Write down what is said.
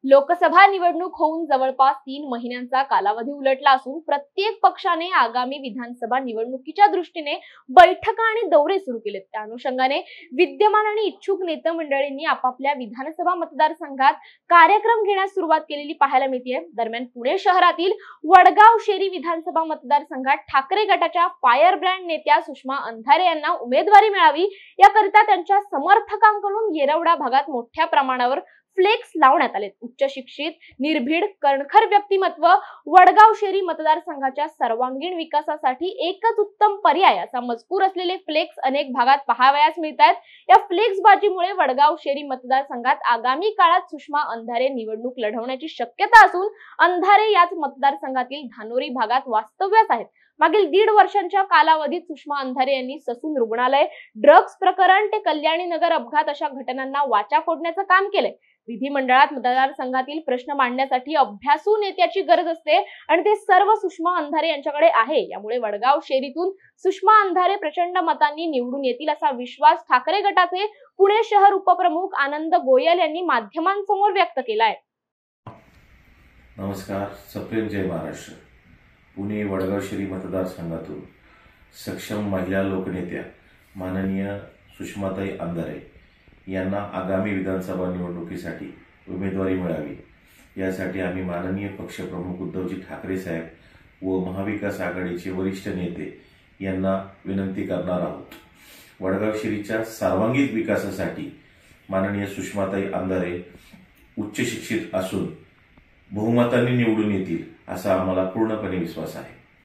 लोकसभा निवडणूक होऊन जवळपास 3 महिन्यांचा कालावधी उलटला असून प्रत्येक पक्षाने आगामी विधानसभा निवडणुकीच्या दृष्टीने बैठका आणि दौरे सुरू केलेत। त्या अनुषंगाने विद्यमान आणि इच्छुक नेते मंडळींनी आपापल्या विधानसभा मतदारसंघात कार्यक्रम घेण्यास सुरुवात केलेली पाहायला मिळते। दरम्यान पुणे शहरातील वडगाव शेरी विधानसभा मतदारसंघात ठाकरे गटाच्या फायर ब्रँड नेत्या सुषमा अंधारे यांना उमेदवारी मिळावी याकरिता त्यांच्या समर्थकांकडून येरवडा भागात मोठ्या प्रमाणावर फ्लेक्स लावण्यात आले। उच्च शिक्षित, निर्भीड, कणखर व्यक्तिमत्व, वडगाव शेरी मतदारसंघाच्या सर्वांगीण विकासासाठी एकच उत्तम पर्याय असा मजकूर असलेले फ्लेक्स अनेक भागात पाहावयास मिळतात। या फ्लेक्स बाजीमुळे वडगाव शेरी मतदारसंघात आगामी काळात सुषमा अंधारे निवडणूक लढवण्याची शक्यता असून अंधारे याच मतदारसंघातील धानोरी भागात वास्तव्यास आहेत। मागील 1.5 वर्षांच्या कालावधीत सुषमा अंधारे यांनी ससून रुग्णालय, ड्रग्ज प्रकरण ते कल्याणी नगर अपघात अशा घटनांना वाचा फोडण्याचं काम केलंय। विधिमंडळात मतदारसंघातील प्रश्न मांडण्यासाठी अभ्यासू नेत्याची गरज असते आणि ते सर्व सुषमा अंधारे यांच्याकडे आहे। यामुळे वडगाव शेरीतून सुषमा अंधारे प्रचंड मतांनी निवडून येतील असा विश्वास ठाकरे गटाचे पुणे शहर उपप्रमुख आनंद गोयल यांनी माध्यमांसमोर व्यक्त केलाय। नमस्कार, सप्रेम जय महाराष्ट्र। पुणे वडगाव शेरी मतदारसंघातून सक्षम महिला लोकनेत्या माननीय सुषमाताई अंधारे यांना आगामी विधानसभा निवडणुकीसाठी उमेदवारी मिळावी यासाठी आम्ही माननीय पक्षप्रमुख उद्धवजी ठाकरे साहेब व महाविकास आघाडीचे वरिष्ठ नेते यांना विनंती करणार आहोत। वडगाव शेरीच्या सर्वांगीण विकासासाठी माननीय सुषमाताई अंधारे उच्च शिक्षित असून बहुमताने निवडून येतील असा आम्हाला पूर्णपणे विश्वास आहे।